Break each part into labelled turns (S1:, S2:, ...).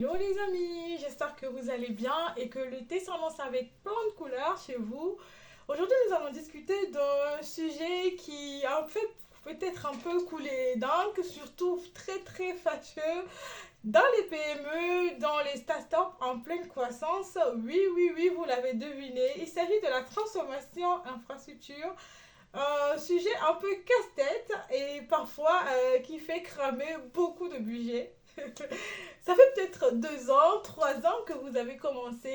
S1: Hello les amis, j'espère que vous allez bien et que l'été s'annonce avec plein de couleurs chez vous. Aujourd'hui, nous allons discuter d'un sujet qui a fait peut-être un peu couler d'encre, surtout très fâcheux dans les PME, dans les startups en pleine croissance. Oui, vous l'avez deviné, il s'agit de la transformation infrastructure. Un sujet un peu casse-tête et parfois qui fait cramer beaucoup de budget. Ça fait peut-être 2 ans, 3 ans que vous avez commencé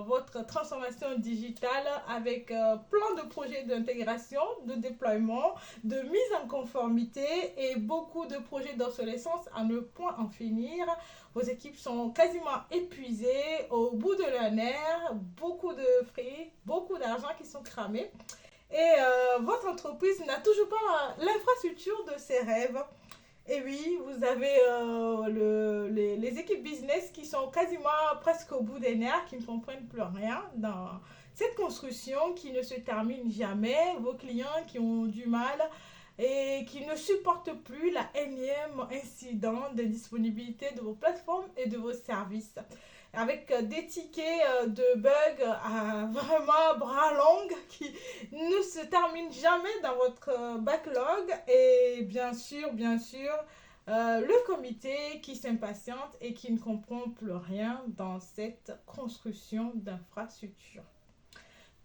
S1: votre transformation digitale avec plein de projets d'intégration, de déploiement, de mise en conformité et beaucoup de projets d'obsolescence à ne point en finir. Vos équipes sont quasiment épuisées, au bout de leur nerf, beaucoup de frais, beaucoup d'argent qui sont cramés. Et votre entreprise n'a toujours pas l'infrastructure de ses rêves. Et oui, vous avez les équipes business qui sont quasiment presque au bout des nerfs, qui ne comprennent plus rien dans cette construction qui ne se termine jamais. Vos clients qui ont du mal et qui ne supportent plus la énième incident de disponibilité de vos plateformes et de vos services. Avec des tickets de bugs à vraiment bras longs qui ne se terminent jamais dans votre backlog. Et bien sûr, le comité qui s'impatiente et qui ne comprend plus rien dans cette construction d'infrastructures.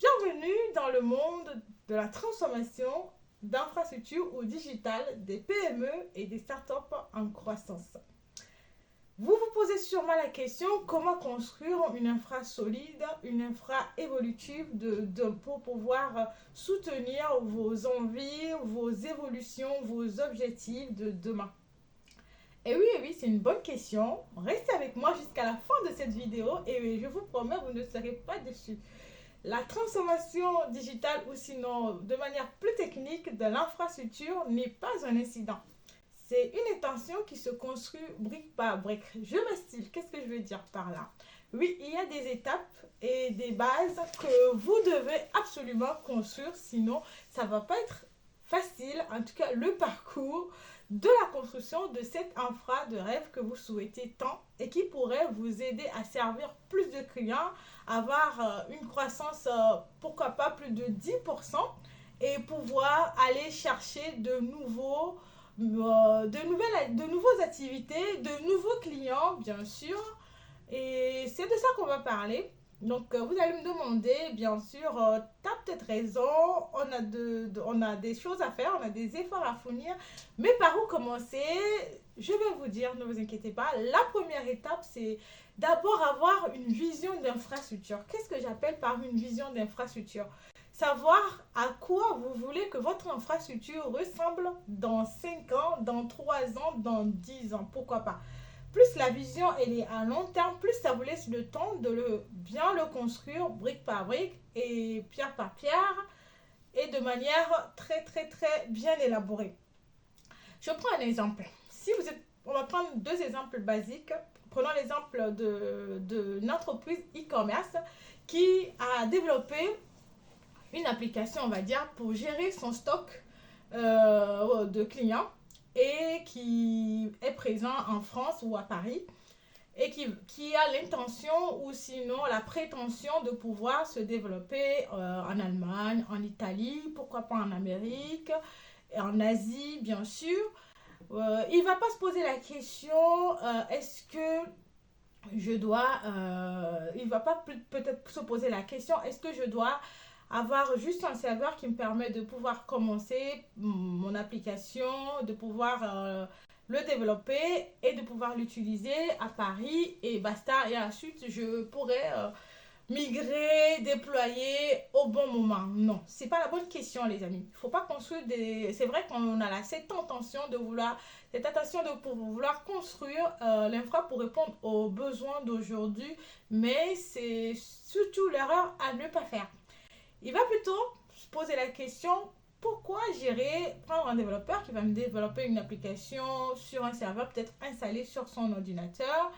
S1: Bienvenue dans le monde de la transformation d'infrastructures au digital des PME et des startups en croissance. Vous vous posez sûrement la question comment construire une infra solide, une infra évolutive pour pouvoir soutenir vos envies, vos évolutions, vos objectifs de demain. Et oui, c'est une bonne question. Restez avec moi jusqu'à la fin de cette vidéo et je vous promets, vous ne serez pas déçus. La transformation digitale ou sinon de manière plus technique de l'infrastructure n'est pas un incident. C'est une intention qui se construit brique par brique. Je m'explique. Qu'est-ce que je veux dire par là? Oui, il y a des étapes et des bases que vous devez absolument construire, sinon ça ne va pas être facile, en tout cas le parcours de la construction de cette infra de rêve que vous souhaitez tant et qui pourrait vous aider à servir plus de clients, avoir une croissance, pourquoi pas plus de 10% et pouvoir aller chercher de nouvelles activités, de nouveaux clients, bien sûr. Et c'est de ça qu'on va parler. Donc, vous allez me demander, bien sûr, tu as peut-être raison, on a des choses à faire, on a des efforts à fournir, mais par où commencer? Je vais vous dire, ne vous inquiétez pas. La première étape, c'est d'abord avoir une vision d'infrastructure. Qu'est-ce que j'appelle par une vision d'infrastructure? Savoir à quoi vous voulez que votre infrastructure ressemble dans 5 ans, dans 3 ans, dans 10 ans. Pourquoi pas? Plus la vision elle est à long terme, plus ça vous laisse le temps de bien le construire brique par brique et pierre par pierre et de manière très bien élaborée. Je prends un exemple. Si vous êtes, on va prendre 2 exemples basiques. Prenons l'exemple d'une entreprise e-commerce qui a développé une application, on va dire, pour gérer son stock de clients et qui est présent en France ou à Paris et qui a l'intention ou sinon la prétention de pouvoir se développer en Allemagne, en Italie, pourquoi pas en Amérique, en Asie bien sûr. Il ne va pas se poser la question est-ce que je dois, il ne va pas peut-être se poser la question est-ce que je dois avoir juste un serveur qui me permet de pouvoir commencer mon application, de pouvoir le développer et de pouvoir l'utiliser à Paris et basta. Et ensuite, je pourrais migrer, déployer au bon moment. Non, c'est pas la bonne question, les amis. Il faut pas construire des. C'est vrai qu'on a là cette intention de vouloir, cette intention de vouloir construire l'infra pour répondre aux besoins d'aujourd'hui, mais c'est surtout l'erreur à ne pas faire. Il va plutôt se poser la question pourquoi j'irai prendre un développeur qui va me développer une application sur un serveur peut-être installé sur son ordinateur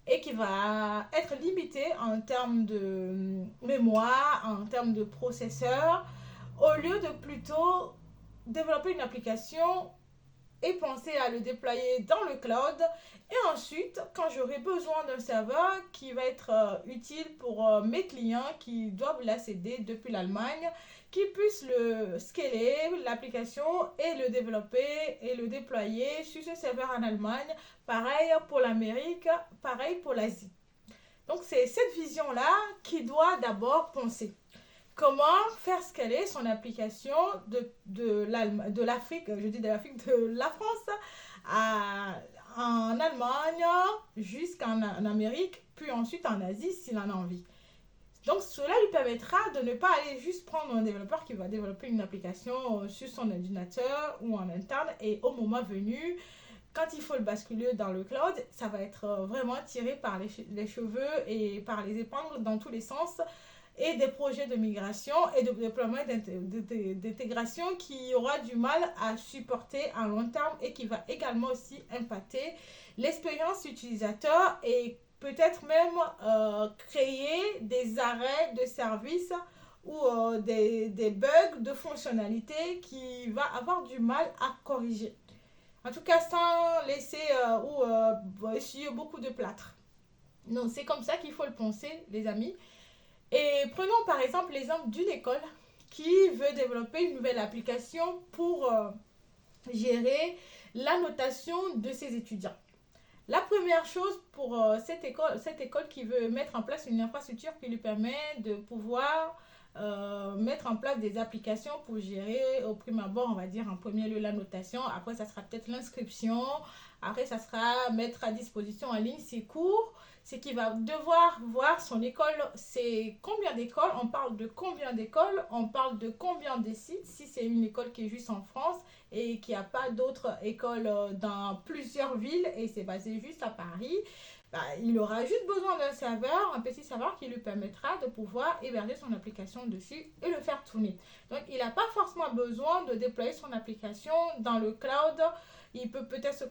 S1: et qui va être limité en termes de mémoire, en termes de processeur, au lieu de plutôt développer une application et penser à le déployer dans le cloud. Et ensuite, quand j'aurai besoin d'un serveur qui va être utile pour mes clients qui doivent l'accéder depuis l'Allemagne, qui puissent le scaler, l'application, et le développer et le déployer sur ce serveur en Allemagne. Pareil pour l'Amérique, pareil pour l'Asie. Donc c'est cette vision-là qui doit d'abord penser. Comment faire scaler son application de l'Afrique, je dis de l'Afrique, de la France en Allemagne jusqu'en Amérique, puis ensuite en Asie s'il en a envie. Donc cela lui permettra de ne pas aller juste prendre un développeur qui va développer une application sur son ordinateur ou en interne, et au moment venu, quand il faut le basculer dans le cloud, ça va être vraiment tiré par les cheveux et par les épingles dans tous les sens, et des projets de migration et de déploiement d'intégration qui aura du mal à supporter à long terme, et qui va également aussi impacter l'expérience utilisateur et peut-être même créer des arrêts de service ou des bugs de fonctionnalité qui va avoir du mal à corriger. En tout cas, sans laisser essuyer beaucoup de plâtre. Donc, c'est comme ça qu'il faut le penser, les amis. Et prenons par exemple l'exemple d'une école qui veut développer une nouvelle application pour gérer la notation de ses étudiants. La première chose pour cette école qui veut mettre en place une infrastructure qui lui permet de pouvoir mettre en place des applications pour gérer au premier abord, on va dire en premier lieu la notation, après ça sera peut-être l'inscription, après ça sera mettre à disposition en ligne ses cours. C'est qu'il va devoir voir son école, c'est combien d'écoles, on parle de combien d'écoles, on parle de combien de sites, si c'est une école qui est juste en France et qui n'a pas d'autres écoles dans plusieurs villes et c'est basé juste à Paris, il aura juste besoin d'un serveur, un petit serveur qui lui permettra de pouvoir héberger son application dessus et le faire tourner. Donc il n'a pas forcément besoin de déployer son application dans le cloud. Il peut peut-être se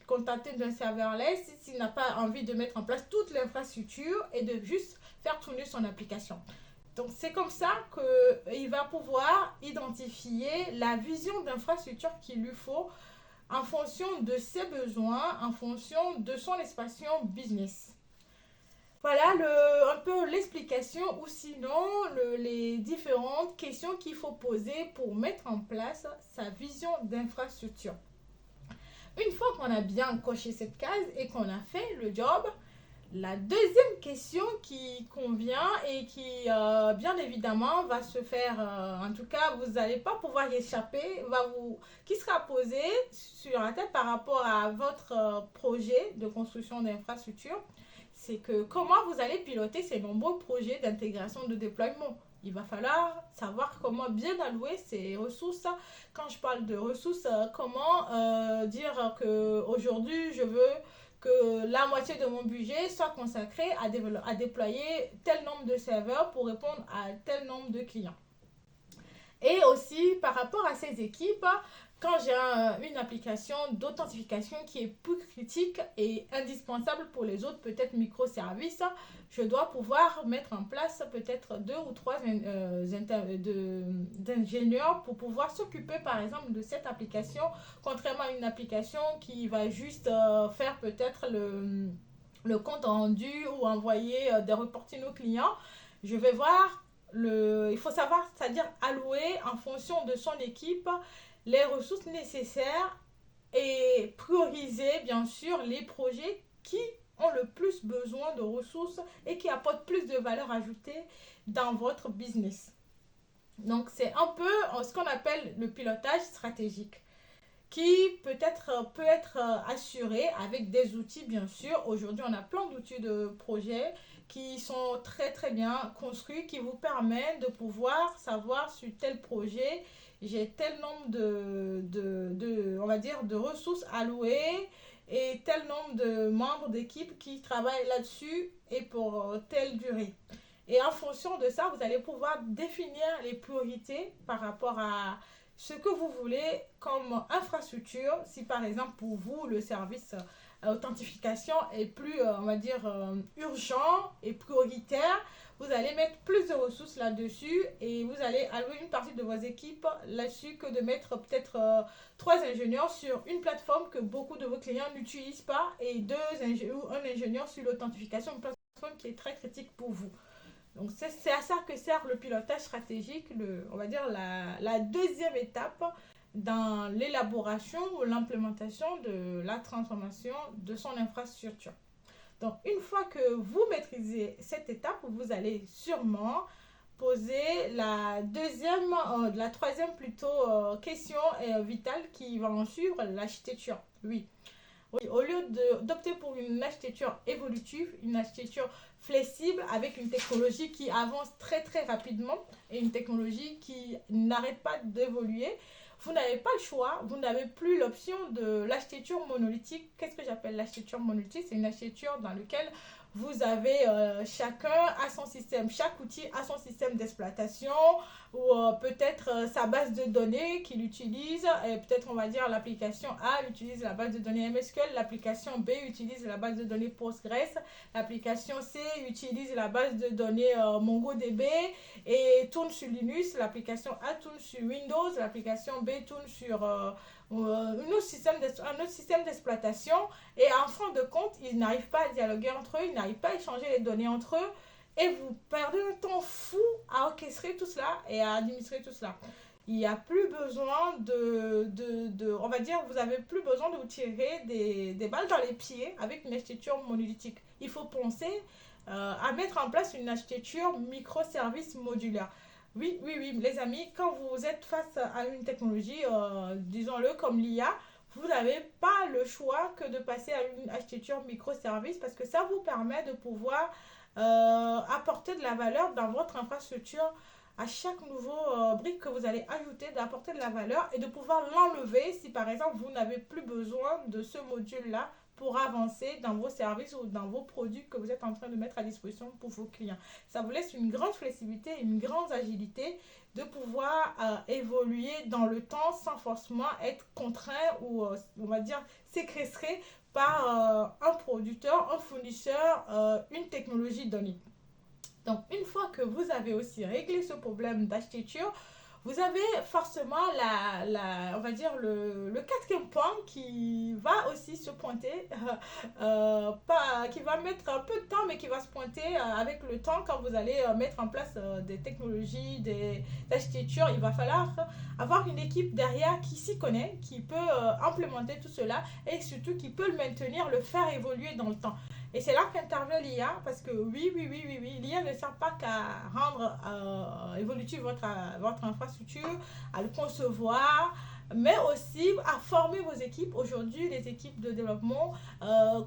S1: contenter d'un serverless s'il n'a pas envie de mettre en place toute l'infrastructure et de juste faire tourner son application. Donc c'est comme ça qu'il va pouvoir identifier la vision d'infrastructure qu'il lui faut en fonction de ses besoins, en fonction de son expansion business. Voilà un peu l'explication, ou sinon les différentes questions qu'il faut poser pour mettre en place sa vision d'infrastructure. Une fois qu'on a bien coché cette case et qu'on a fait le job, la deuxième question qui convient et qui, bien évidemment, va se faire, en tout cas, vous n'allez pas pouvoir y échapper, qui sera posée sur la tête par rapport à votre projet de construction d'infrastructure, c'est que comment vous allez piloter ces nombreux projets d'intégration de déploiement. Il va falloir savoir comment bien allouer ces ressources. Quand je parle de ressources, comment dire qu'aujourd'hui, je veux que la moitié de mon budget soit consacrée à déployer tel nombre de serveurs pour répondre à tel nombre de clients. Et aussi, par rapport à ces équipes, quand j'ai une application d'authentification qui est plus critique et indispensable pour les autres, peut-être microservices, je dois pouvoir mettre en place peut-être 2 ou 3 d'ingénieurs pour pouvoir s'occuper par exemple de cette application, contrairement à une application qui va juste faire peut-être le compte rendu ou envoyer des reportings aux clients. Je vais voir, il faut savoir, c'est-à-dire allouer en fonction de son équipe les ressources nécessaires et prioriser bien sûr les projets qui ont le plus besoin de ressources et qui apportent plus de valeur ajoutée dans votre business. Donc c'est un peu ce qu'on appelle le pilotage stratégique, qui peut être assuré avec des outils bien sûr. Aujourd'hui on a plein d'outils de projets qui sont très très bien construits, qui vous permettent de pouvoir savoir sur tel projet j'ai tel nombre on va dire, de ressources allouées et tel nombre de membres d'équipe qui travaillent là-dessus et pour telle durée. Et en fonction de ça, vous allez pouvoir définir les priorités par rapport à ce que vous voulez comme infrastructure. Si par exemple pour vous, le service authentification est plus, on va dire, urgent et prioritaire, vous allez mettre plus de ressources là-dessus et vous allez allouer une partie de vos équipes là-dessus que de mettre peut-être trois ingénieurs sur une plateforme que beaucoup de vos clients n'utilisent pas et un ingénieur sur l'authentification, une plateforme qui est très critique pour vous. Donc c'est à ça que sert le pilotage stratégique, on va dire la deuxième étape dans l'élaboration ou l'implémentation de la transformation de son infrastructure. Donc, une fois que vous maîtrisez cette étape, vous allez sûrement poser la troisième plutôt question vitale qui va en suivre, l'architecture. Oui. Oui, au lieu d'opter pour une architecture évolutive, une architecture flexible avec une technologie qui avance très très rapidement et une technologie qui n'arrête pas d'évoluer, vous n'avez pas le choix, vous n'avez plus l'option de l'architecture monolithique. Qu'est-ce que j'appelle l'architecture monolithique? C'est une architecture dans laquelle vous avez chacun à son système, chaque outil a son système d'exploitation ou peut-être sa base de données qu'il utilise. Et peut-être on va dire l'application A utilise la base de données MSQL, l'application B utilise la base de données Postgres, l'application C utilise la base de données MongoDB et tourne sur Linux, l'application A tourne sur Windows, l'application B tourne sur un autre système d'exploitation et en fin de compte, ils n'arrivent pas à dialoguer entre eux, ils n'arrivent pas à échanger les données entre eux et vous perdez un temps fou à orchestrer tout cela et à administrer tout cela. Il n'y a plus besoin on va dire, vous n'avez plus besoin de vous tirer des balles dans les pieds avec une architecture monolithique. Il faut penser à mettre en place une architecture microservice modulaire. Oui, oui, oui, les amis, quand vous êtes face à une technologie, disons-le comme l'IA, vous n'avez pas le choix que de passer à une architecture microservice parce que ça vous permet de pouvoir apporter de la valeur dans votre infrastructure à chaque nouveau brique que vous allez ajouter, d'apporter de la valeur et de pouvoir l'enlever si par exemple vous n'avez plus besoin de ce module-là pour avancer dans vos services ou dans vos produits que vous êtes en train de mettre à disposition pour vos clients. Ça vous laisse une grande flexibilité, une grande agilité de pouvoir évoluer dans le temps sans forcément être contraint ou on va dire séquestré par un producteur, un fournisseur, une technologie donnée. Donc, une fois que vous avez aussi réglé ce problème d'architecture, vous avez forcément on va dire le quatrième point qui va aussi se pointer, qui va mettre un peu de temps, mais qui va se pointer avec le temps quand vous allez mettre en place des technologies, des architectures. Il va falloir avoir une équipe derrière qui s'y connaît, qui peut implémenter tout cela et surtout qui peut le maintenir, le faire évoluer dans le temps. Et c'est là qu'intervient l'IA, parce que oui, l'IA ne sert pas qu'à rendre évolutive votre infrastructure, à le concevoir, mais aussi à former vos équipes. Aujourd'hui, les équipes de développement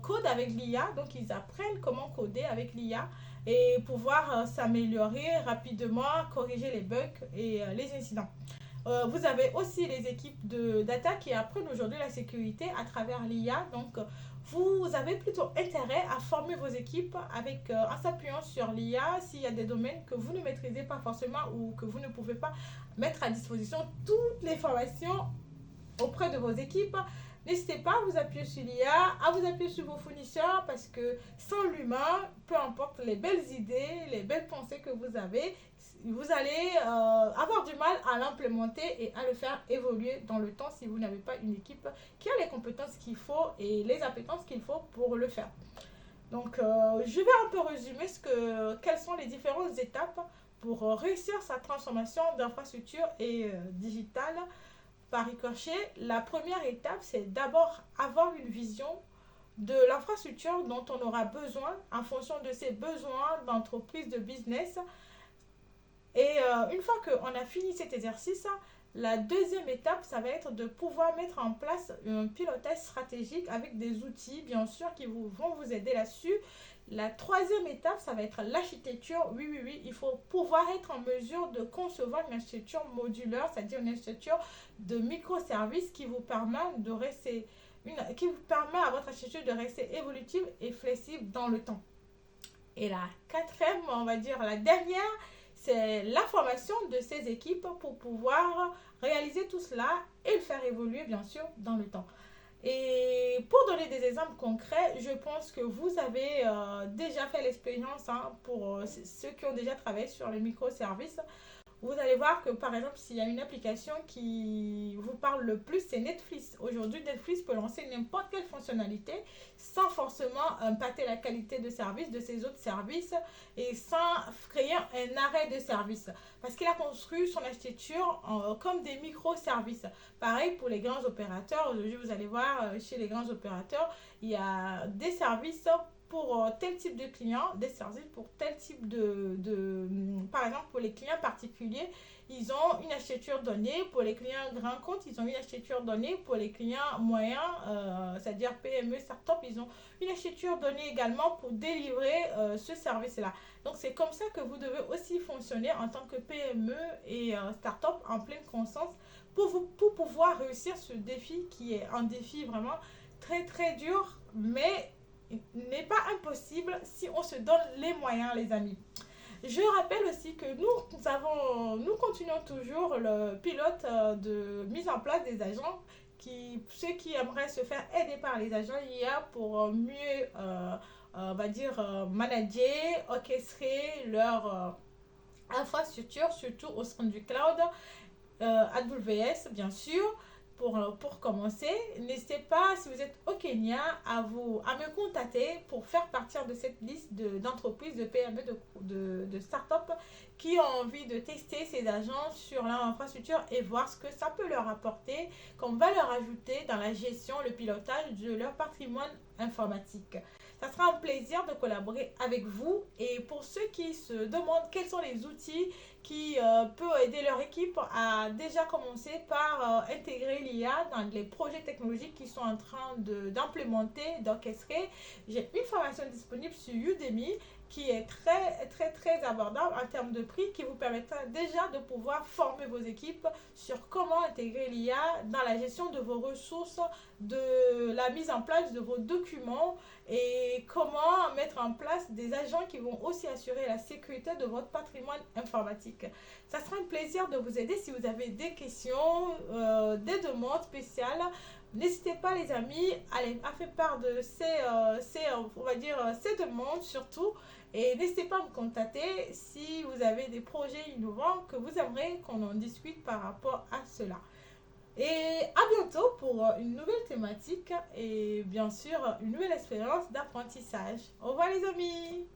S1: codent avec l'IA, donc ils apprennent comment coder avec l'IA et pouvoir s'améliorer rapidement, corriger les bugs et les incidents. Vous avez aussi les équipes de data qui apprennent aujourd'hui la sécurité à travers l'IA. Donc, vous avez plutôt intérêt à former vos équipes en s'appuyant sur l'IA s'il y a des domaines que vous ne maîtrisez pas forcément ou que vous ne pouvez pas mettre à disposition toutes les formations auprès de vos équipes. N'hésitez pas à vous appuyer sur l'IA, à vous appuyer sur vos fournisseurs parce que sans l'humain, peu importe les belles idées, les belles pensées que vous avez, vous allez avoir du mal à l'implémenter et à le faire évoluer dans le temps si vous n'avez pas une équipe qui a les compétences qu'il faut et les appétences qu'il faut pour le faire. Donc, je vais un peu résumer quelles sont les différentes étapes pour réussir sa transformation d'infrastructure et digitale par ricochet. La première étape, c'est d'abord avoir une vision de l'infrastructure dont on aura besoin en fonction de ses besoins d'entreprise, de business. Et une fois qu'on a fini cet exercice, la deuxième étape, ça va être de pouvoir mettre en place un pilotage stratégique avec des outils, bien sûr, qui vont vous aider là-dessus. La troisième étape, ça va être l'architecture. Oui, il faut pouvoir être en mesure de concevoir une architecture modulaire, c'est-à-dire une architecture de microservices qui vous permet à votre architecture de rester évolutive et flexible dans le temps. Et la quatrième, on va dire la dernière, c'est la formation de ces équipes pour pouvoir réaliser tout cela et le faire évoluer, bien sûr, dans le temps. Et pour donner des exemples concrets, je pense que vous avez déjà fait l'expérience pour ceux qui ont déjà travaillé sur les microservices. Vous allez voir que par exemple, s'il y a une application qui vous parle le plus, c'est Netflix. Aujourd'hui, Netflix peut lancer n'importe quelle fonctionnalité sans forcément impacter la qualité de service de ses autres services et sans créer un arrêt de service. Parce qu'il a construit son architecture comme des microservices. Pareil pour les grands opérateurs. Aujourd'hui, vous allez voir chez les grands opérateurs, il y a des services pour tel type de client, des services pour tel type par exemple, pour les clients particuliers, ils ont une architecture donnée. Pour les clients grands comptes, ils ont une architecture donnée. Pour les clients moyens, c'est-à-dire PME, start-up, ils ont une architecture donnée également pour délivrer ce service-là. Donc, c'est comme ça que vous devez aussi fonctionner en tant que PME et start-up en pleine conscience pour pouvoir réussir ce défi qui est un défi vraiment très, très dur, mais n'est pas impossible si on se donne les moyens, les amis. Je rappelle aussi que nous continuons toujours le pilote de mise en place des agents ceux qui aimeraient se faire aider par les agents IA pour mieux, on va dire, manager, orchestrer leur infrastructure, surtout au sein du cloud, AWS bien sûr. Pour commencer, n'hésitez pas, si vous êtes au Kenya, à me contacter pour faire partir de cette liste d'entreprises, de PME, de start-up qui ont envie de tester ces agents sur leur infrastructure et voir ce que ça peut leur apporter comme valeur ajoutée dans la gestion, le pilotage de leur patrimoine informatique. Ça sera un plaisir de collaborer avec vous. Et pour ceux qui se demandent quels sont les outils qui peuvent aider leur équipe à déjà commencer par intégrer l'IA dans les projets technologiques qu'ils sont en train d'implémenter, d'orchestrer, j'ai une formation disponible sur Udemy qui est très, très, très abordable en termes de prix, qui vous permettra déjà de pouvoir former vos équipes sur comment intégrer l'IA dans la gestion de vos ressources, de la mise en place de vos documents et comment mettre en place des agents qui vont aussi assurer la sécurité de votre patrimoine informatique. Ça sera un plaisir de vous aider si vous avez des questions, des demandes spéciales. N'hésitez pas les amis à faire part de on va dire, ces demandes surtout. Et n'hésitez pas à me contacter si vous avez des projets innovants que vous aimeriez qu'on en discute par rapport à cela. Et à bientôt pour une nouvelle thématique et bien sûr une nouvelle expérience d'apprentissage. Au revoir les amis!